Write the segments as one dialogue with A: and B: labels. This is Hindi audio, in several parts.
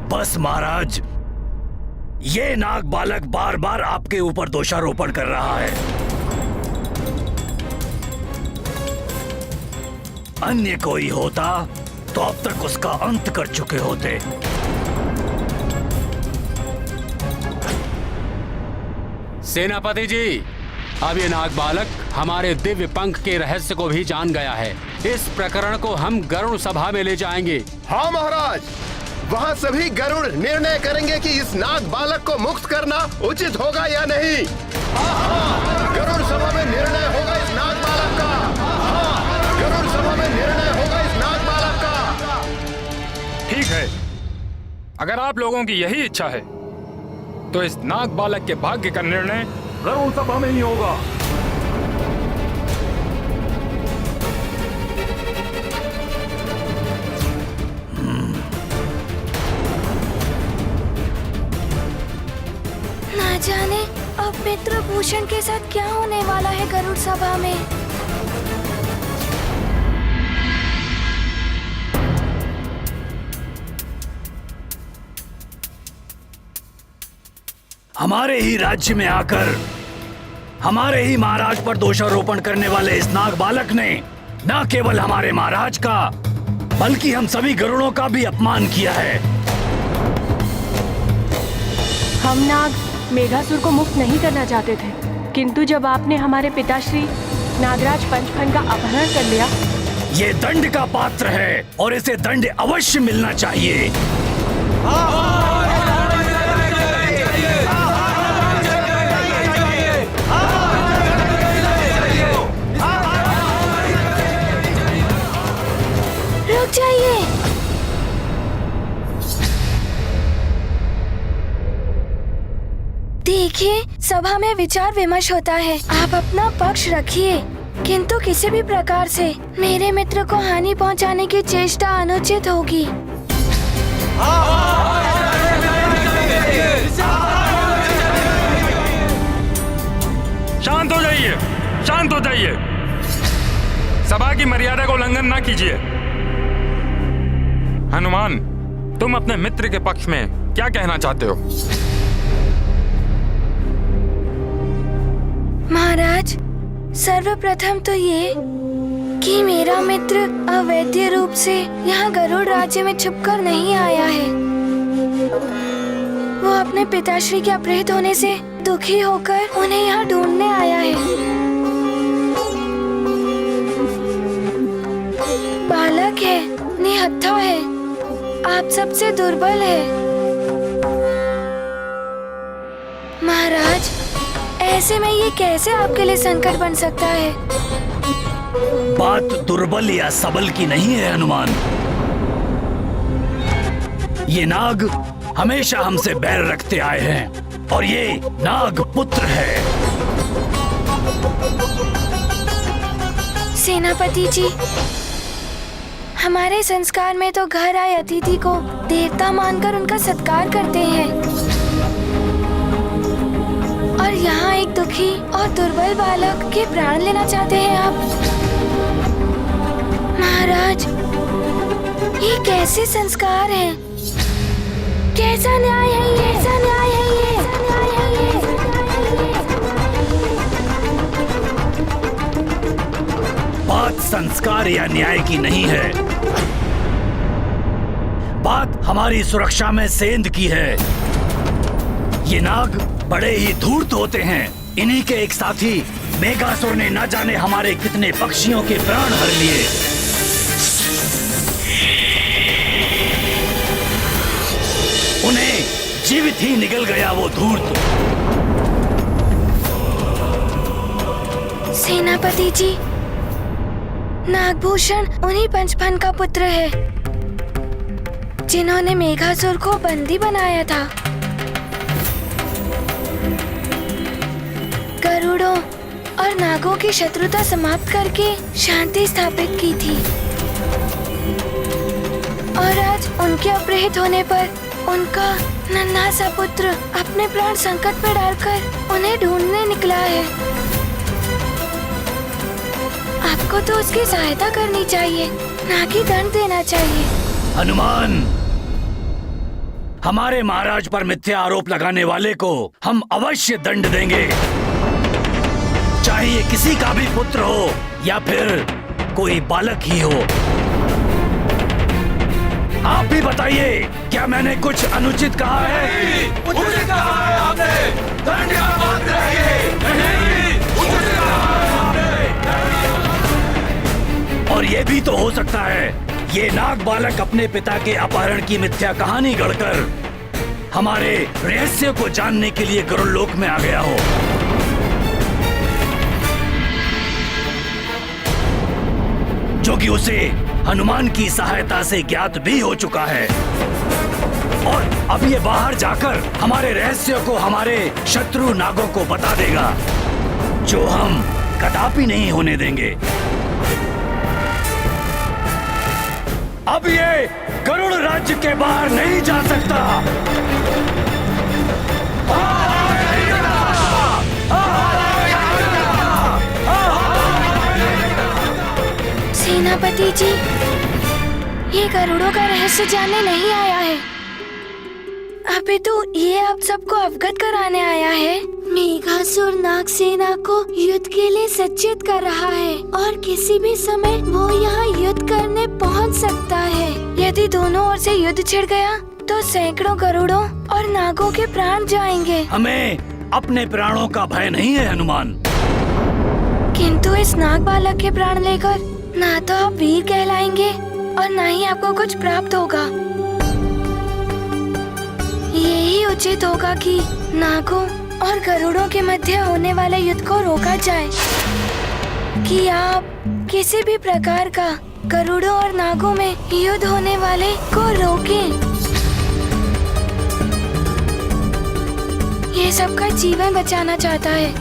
A: बस महाराज, ये नाग बालक बार बार आपके ऊपर दोषारोपण कर रहा है। अन्य कोई होता तो अब तक उसका अंत कर चुके होते।
B: सेनापति जी, अब ये नाग बालक हमारे दिव्य पंख के रहस्य को भी जान गया है। इस प्रकरण को हम गरुड़ सभा में ले जाएंगे।
C: हाँ महाराज, वहाँ सभी गरुड़ निर्णय करेंगे कि इस नाग बालक को मुक्त करना उचित होगा या नहीं। गरुड़ सभा में निर्णय होगा इस नाग बालक का। गरुड़ सभा में निर्णय होगा इस नाग बालक का।
D: ठीक है, अगर आप लोगों की यही इच्छा है तो इस नाग बालक के भाग्य का निर्णय गरुड़ सभा में ही होगा।
E: ना जाने अब मित्र भूषण के साथ क्या होने वाला है गरुड़ सभा में।
A: हमारे ही राज्य में आकर हमारे ही महाराज पर दोषारोपण करने वाले इस नाग बालक ने न केवल हमारे महाराज का बल्कि हम सभी गरुड़ों का भी अपमान किया है।
F: हम नाग मेघासुर को मुक्त नहीं करना चाहते थे, किंतु जब आपने हमारे पिताश्री नागराज पंचफन का अपहरण कर लिया।
A: ये दंड का पात्र है और इसे दंड अवश्य मिलना चाहिए।
E: रुक जाइए। देखिए, सभा में विचार विमर्श होता है। आप अपना पक्ष रखिए, किंतु किसी भी प्रकार से मेरे मित्र को हानि पहुंचाने की चेष्टा अनुचित होगी।
D: शांत हो जाइए, शांत हो जाइए। सभा की मर्यादा का उल्लंघन ना कीजिए। हनुमान, तुम अपने मित्र के पक्ष में क्या कहना चाहते हो?
E: महाराज, सर्वप्रथम तो ये कि मेरा मित्र अवैध रूप से यहाँ गरुड़ राज्य में छुपकर नहीं आया है। वो अपने पिताश्री के अपहृत होने से दुखी होकर उन्हें यहाँ ढूंढने आया है। बालक है, निहत्था है, आप सबसे दुर्बल है। महाराज, ऐसे में ये कैसे आपके लिए संकट बन सकता है?
A: बात दुर्बल या सबल की नहीं है हनुमान। ये नाग हमेशा हमसे बैर रखते आए हैं और ये नाग पुत्र है।
E: सेनापति जी, हमारे संस्कार में तो घर आए अतिथि को देवता मानकर उनका सत्कार करते हैं, और यहाँ एक दुखी और दुर्बल बालक के प्राण लेना चाहते हैं आप। महाराज, ये कैसे संस्कार हैं? कैसा न्याय है ये? कैसा न्याय है ये?
A: बात संस्कार या न्याय की नहीं है, बात हमारी सुरक्षा में सेंध की है। ये नाग बड़े ही धूर्त होते हैं। इन्हीं के एक साथी मेघासुर ने न जाने हमारे कितने पक्षियों के प्राण हर लिए। उन्हें जीवित ही निगल गया वो धूर्त।
E: सेनापति जी, नागभूषण उन्हीं पंचफन का पुत्र है जिन्होंने मेघासुर को बंदी बनाया था। गरुड़ों और नागों की शत्रुता समाप्त करके शांति स्थापित की थी, और आज उनके अपहृत होने पर उनका नन्हा सा पुत्र अपने प्राण संकट में डालकर उन्हें ढूंढने निकला है। आपको तो उसकी सहायता करनी चाहिए, ना कि दंड देना चाहिए।
A: हनुमान, हमारे महाराज पर मिथ्या आरोप लगाने वाले को हम अवश्य दंड देंगे, चाहे ये किसी का भी पुत्र हो या फिर कोई बालक ही हो। आप भी बताइए, क्या मैंने कुछ अनुचित कहा है?
G: उचित कहा है आपने। दंड का पात्र है ये। नहीं, उचित कहा है आपने।
A: और ये भी तो हो सकता है ये नाग बालक अपने पिता के अपहरण की मिथ्या कहानी गढ़कर हमारे रहस्य को जानने के लिए गरुड़ लोक में आ गया हो। जो कि उसे हनुमान की सहायता से ज्ञात भी हो चुका है, और अब ये बाहर जाकर हमारे रहस्य को हमारे शत्रु नागों को बता देगा, जो हम कदापि नहीं होने देंगे। अब ये गरुड़ राज्य के बाहर नहीं जा सकता।
E: सेनापति जी, ये गरुड़ों का रहस्य जानने नहीं आया है, अभी तो ये आप सबको अवगत कराने आया है। मेघासुर नाग सेना को युद्ध के लिए सज्जित कर रहा है और किसी भी समय वो यहाँ युद्ध करने पहुँच सकता है। यदि दोनों ओर से युद्ध छिड़ गया तो सैकड़ों गरुड़ों और नागों के प्राण जाएंगे।
A: हमें अपने प्राणों का भय नहीं है हनुमान,
E: किंतु इस नाग बालक के प्राण लेकर ना तो आप वीर कहलाएंगे और ना ही आपको कुछ प्राप्त होगा। यही उचित होगा कि नागों और गरुड़ों के मध्य होने वाले युद्ध को रोका जाए, कि आप किसी भी प्रकार का गरुड़ों और नागों में युद्ध होने वाले को रोकें। ये सबका जीवन बचाना चाहता है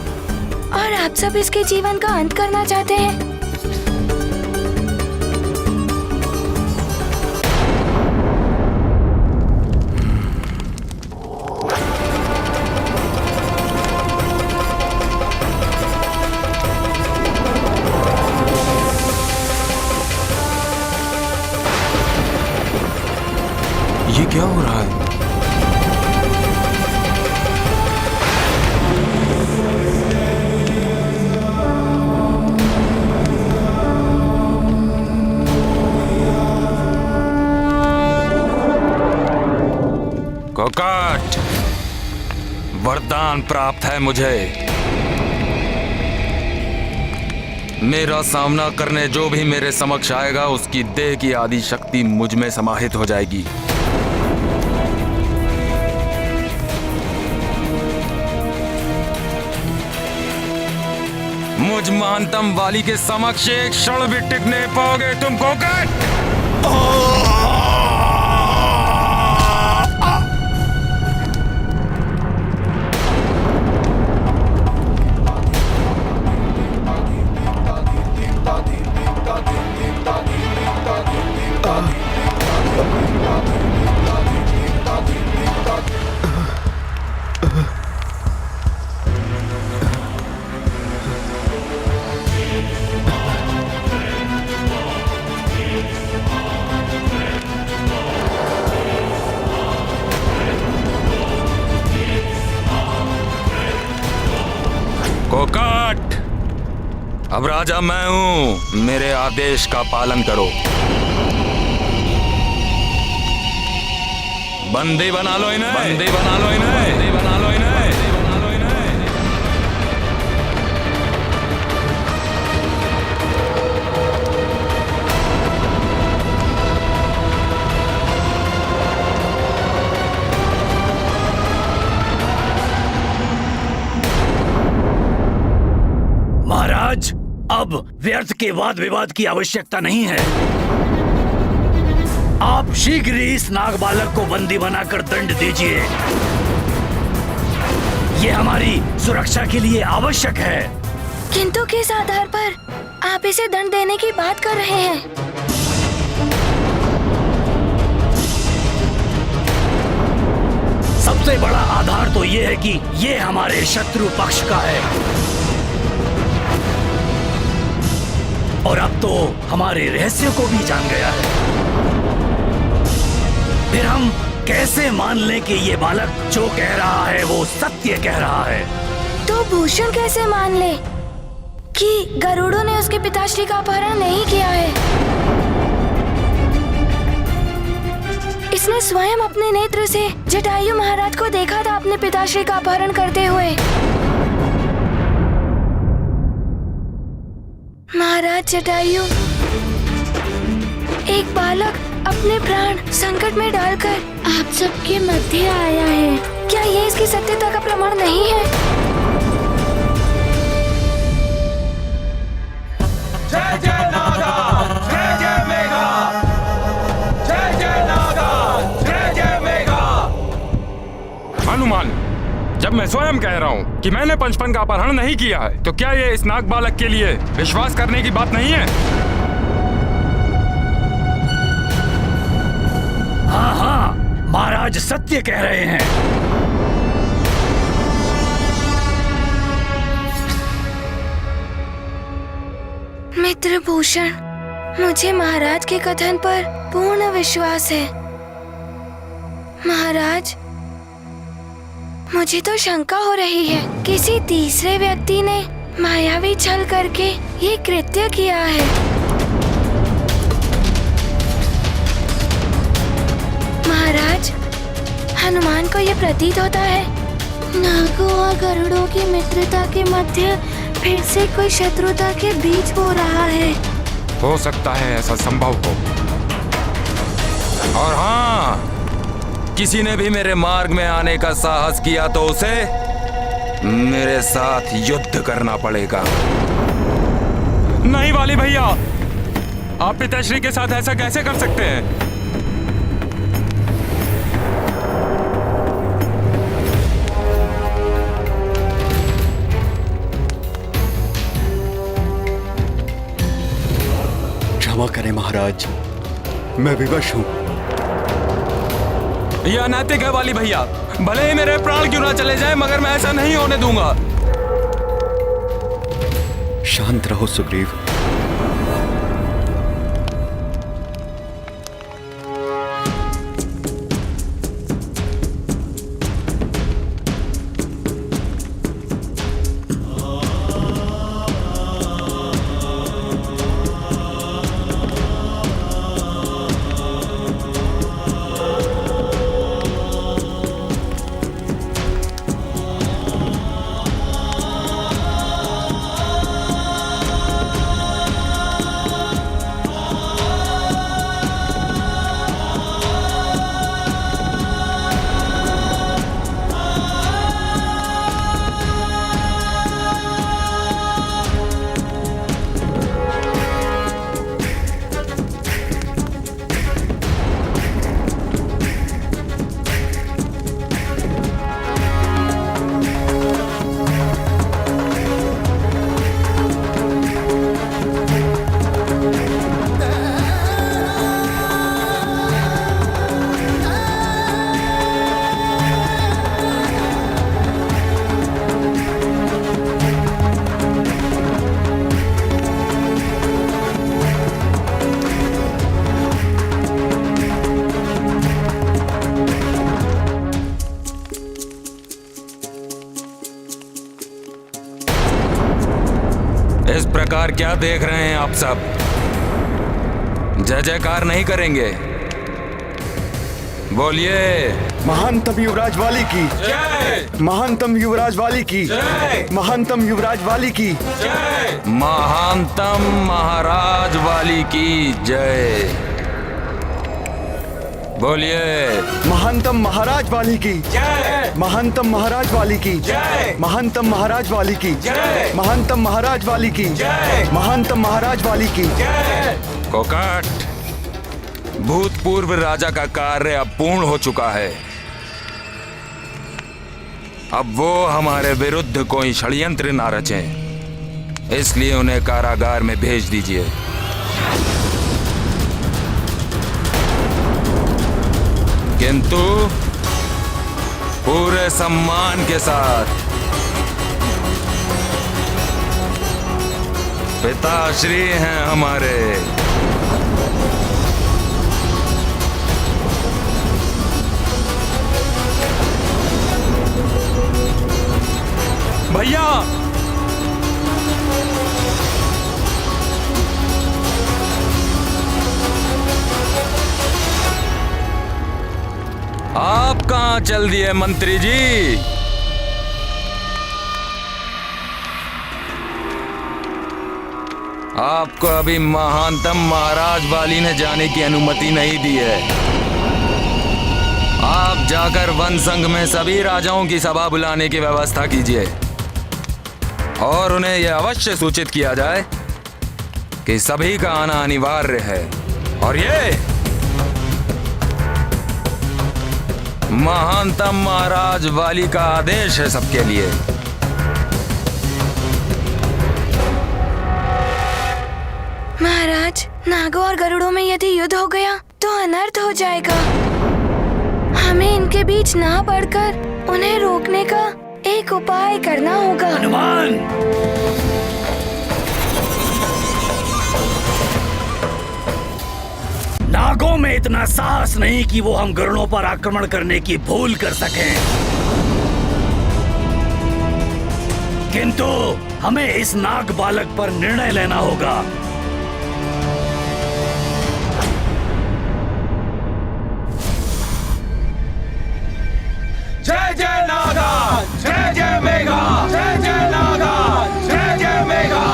E: और आप सब इसके जीवन का अंत करना चाहते हैं।
G: ये क्या हो रहा है? कोकाट, वरदान प्राप्त है मुझे। मेरा सामना करने जो भी मेरे समक्ष आएगा उसकी देह की आदि शक्ति मुझ में समाहित हो जाएगी। मुझ महानतम वाली के समक्ष एक क्षण भी टिक नहीं पाओगे तुम कोकाट। कोकाट, अब राजा मैं हूं, मेरे आदेश का पालन करो। बंदी बना लो इन्हें, बंदी बना लो इन्हें, बंदी बना लो इन्हें।
A: महाराज, अब व्यर्थ के वाद विवाद की आवश्यकता नहीं है। आप शीघ्र ही इस नाग बालक को बंदी बनाकर दंड दीजिए। ये हमारी सुरक्षा के लिए आवश्यक है।
E: किंतु किस आधार पर आप इसे दंड देने की बात कर रहे हैं?
A: सबसे बड़ा आधार तो ये है कि ये हमारे शत्रु पक्ष का है, और अब तो हमारे रहस्य को भी जान गया है। फिर हम कैसे मान लें कि ये बालक जो कह रहा है वो सत्य कह रहा है?
E: तो भूषण कैसे मान ले कि गरुड़ों ने उसके पिताश्री का अपहरण नहीं किया है? इसने स्वयं अपने नेत्र से जटायु महाराज को देखा था अपने पिताश्री का अपहरण करते हुए। महाराज जटायु, एक बालक अपने प्राण संकट में डालकर आप सबके मध्य आया है। क्या ये इसकी सत्यता का प्रमाण नहीं है?
G: जय जय नागा, जय जय मेघा, जय जय नागा, जय जय मेघा।
D: हनुमान, जब मैं स्वयं कह रहा हूँ कि मैंने पंचपन का अपहरण नहीं किया है, तो क्या ये इस नाग बालक के लिए विश्वास करने की बात नहीं है?
A: हाँ हाँ, महाराज सत्य कह रहे हैं।
E: मित्र भूषण, मुझे महाराज के कथन पर पूर्ण विश्वास है। महाराज, मुझे तो शंका हो रही है किसी तीसरे व्यक्ति ने मायावी छल करके ये कृत्य किया है। महाराज, हनुमान को ये प्रतीत होता है नागों और गरुड़ों की मित्रता के मध्य फिर से कोई शत्रुता के बीच हो रहा है।
D: हो सकता है ऐसा संभव हो।
G: और हाँ, किसी ने भी मेरे मार्ग में आने का साहस किया तो उसे मेरे साथ युद्ध करना पड़ेगा।
D: नहीं वाली भैया, आप पिताश्री के साथ ऐसा कैसे कर सकते हैं?
H: क्षमा करें महाराज, मैं विवश हूँ।
G: यह अनैतिक है वाली भैया। भले ही मेरे प्राण क्यों ना चले जाए, मगर मैं ऐसा नहीं होने दूंगा।
H: शांत रहो सुग्रीव।
G: इस प्रकार क्या देख रहे हैं आप सब? जय जयकार नहीं करेंगे? बोलिए।
H: महानतम युवराज वाली की
G: जय।
H: महानतम युवराज वाली की
G: जय।
H: महानतम युवराज वाली की
G: जय। महानतम महाराज वाली की जय। बोलिए।
H: महानतम महाराज वाली की
G: जय।
H: महानतम महाराज वाली की
G: जय।
H: महानतम महाराज वाली की
G: जय।
H: महानतम महाराज वाली की
G: जय।
H: महानतम महाराज वाली की
G: जय। कोकाट, भूतपूर्व राजा का कार्य अब पूर्ण हो चुका है। अब वो हमारे विरुद्ध कोई षड्यंत्र ना रचें, इसलिए उन्हें कारागार में भेज दीजिए। किंतु पूरे सम्मान के साथ पिताश्री हैं हमारे। आप कहाँ चल दिए मंत्री जी? आपको अभी महानतम महाराज वाली ने जाने की अनुमति नहीं दी है। आप जाकर वन संघ में सभी राजाओं की सभा बुलाने की व्यवस्था कीजिए और उन्हें यह अवश्य सूचित किया जाए कि सभी का आना अनिवार्य है। और ये महानतम महाराज वाली का आदेश है सबके लिए।
E: महाराज, नागों और गरुड़ों में यदि युद्ध हो गया तो अनर्थ हो जाएगा। हमें इनके बीच ना पड़कर उन्हें रोकने का एक उपाय करना होगा।
A: हनुमान, नागों में इतना साहस नहीं कि वो हम गरुड़ों पर आक्रमण करने की भूल कर सकें, किंतु हमें इस नाग बालक पर निर्णय लेना होगा।
G: जय जय नागा, जय जय मेघा, जय जय नागा, जय जय मेघा।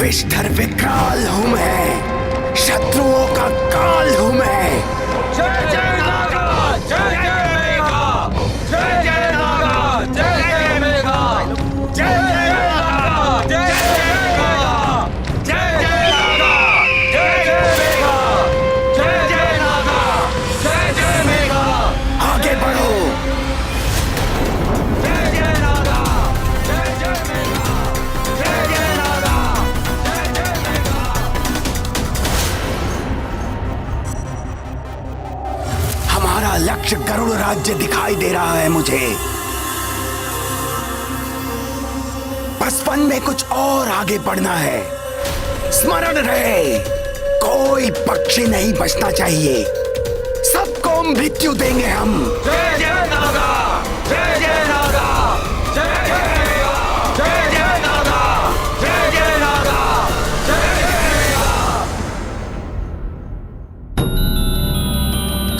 C: विष्ठर विकराल हूँ मैं, शत्रुओं का काल हूँ मैं।
G: जय जय नागा, जय जय मेघा, जय जय नागा, जय जय मेघा, जय जय नागा, जय जय मेघा, जय जय नागा, जय जय मेघा, जय जय नागा, जय जय मेघा।
C: आगे बढ़ो।
G: जय जय नागा, जय जय मेघा, जय जय नागा, जय जय मेघा।
C: हमारा लक्ष्य गरुड़ राज्य दिखाई दे रहा है मुझे। बस वन में कुछ और आगे बढ़ना है। स्मरण रहे, कोई पक्षी नहीं बचना चाहिए। सबको मृत्यु देंगे हम।
G: जय जय नागा, जय जय नागा, जय जय मेघा, जय जय नागा, जय जय नागा, जय जय मेघा।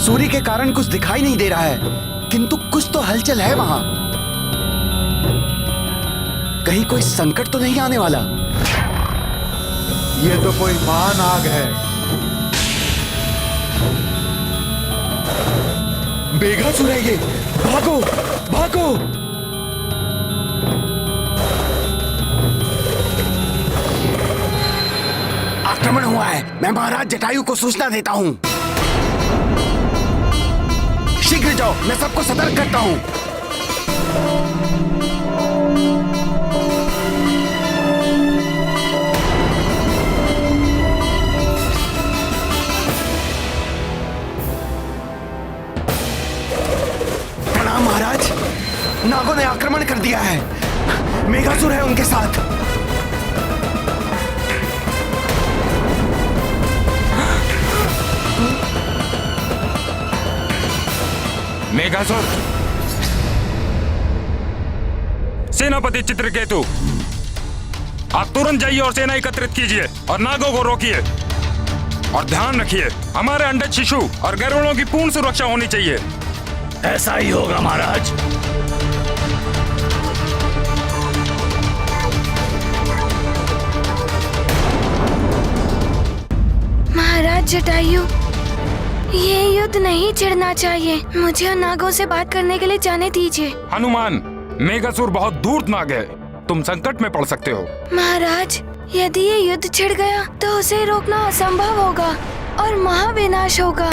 C: सूर्य के कारण कुछ दिखाई नहीं दे रहा है, किंतु कुछ तो हलचल है वहां। कहीं कोई संकट तो नहीं आने वाला?
H: ये तो कोई महान आग है। मेघासुर है ये। भागो भागो।
C: आक्रमण हुआ है। मैं महाराज जटायु को सूचना देता हूं। शीघ्र जाओ, मैं सबको सतर्क करता हूं। प्रणाम महाराज। नागों ने आक्रमण कर दिया है। मेघासुर है उनके साथ।
D: मेघासुर, सेनापति चित्रकेतु, आप तुरंत जाइए और सेना एकत्रित कीजिए और नागों को रोकिए। और ध्यान रखिए, हमारे अंडज शिशु और गरुड़ों की पूर्ण सुरक्षा होनी चाहिए।
A: ऐसा ही होगा महाराज।
E: महाराज जटायु, ये युद्ध नहीं छिड़ना चाहिए। मुझे उन नागों से बात करने के लिए जाने दीजिए।
D: हनुमान, मेघासुर बहुत धूर्त नाग है, तुम संकट में पड़ सकते हो।
E: महाराज, यदि ये युद्ध छिड़ गया तो उसे रोकना असंभव होगा और महाविनाश होगा।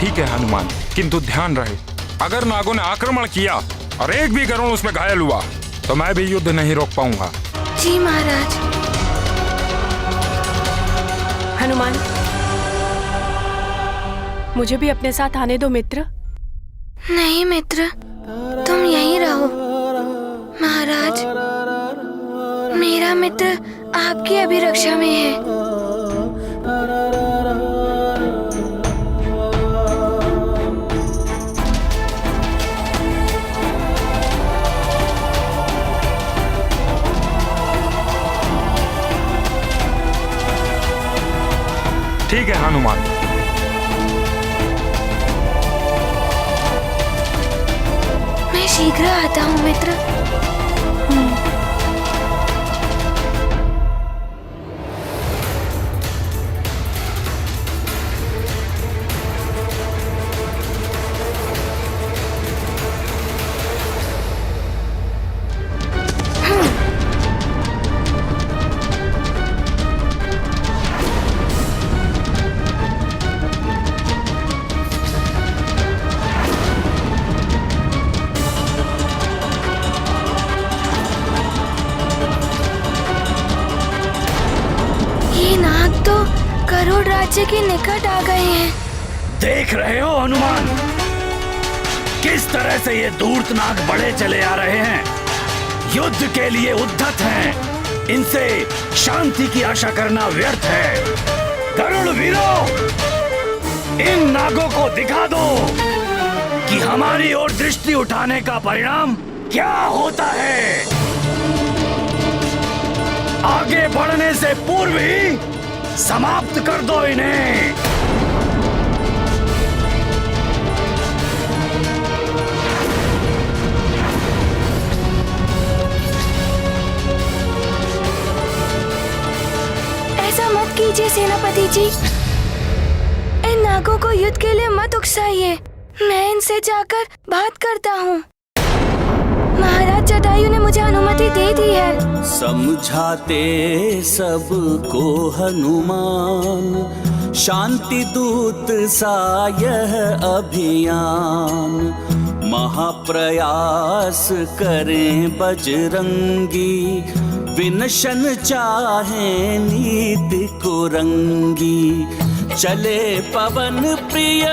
D: ठीक है हनुमान, किंतु ध्यान रहे, अगर नागों ने आक्रमण किया और एक भी गरुड़ उसमें घायल हुआ तो मैं भी युद्ध नहीं रोक पाऊंगा।
E: जी महाराज।
F: हनुमान, मुझे भी अपने साथ आने दो मित्र।
E: नहीं मित्र, तुम यहीं रहो। महाराज, मेरा मित्र आपकी अभिरक्षा में है।
D: ठीक है हनुमान।
E: मैं शीघ्र आता हूँ मित्र। ये नाग तो गरुड़ राज्य के निकट आ गए हैं।
A: देख रहे हो हनुमान, किस तरह से ये धूर्त नाग बढ़े चले आ रहे हैं। युद्ध के लिए उद्धत हैं। इनसे शांति की आशा करना व्यर्थ है। गरुड़ वीरों, इन नागों को दिखा दो कि हमारी ओर दृष्टि उठाने का परिणाम क्या होता है। आगे बढ़ने से पूर्व ही समाप्त कर दो इन्हें।
E: ऐसा मत कीजिए सेनापति जी। इन नागों को युद्ध के लिए मत उकसाइए। मैं इनसे जाकर बात करता हूँ। महाराज जटायु ने मुझे अनुमति दे दी है।
I: समझाते सबको हनुमान, शांति दूत सा यह अभियान। महाप्रयास करें बजरंगी, विनशन चाहे नीति कुरंगी। चले पवन प्रिय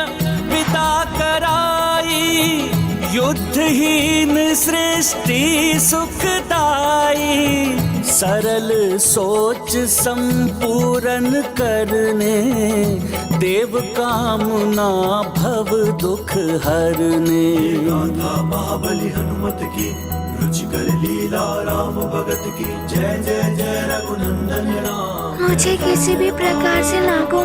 I: विदा कराई, युद्धहीन सृष्टि सुखदाई। सरल सोच संपूर्ण करने, देव कामना भव दुख हरने।
J: महाबली हनुमत की, रुचिकर लीला राम भगत की। जय जय जय रघुनंदन राम।
E: मुझे किसी भी प्रकार से नागों को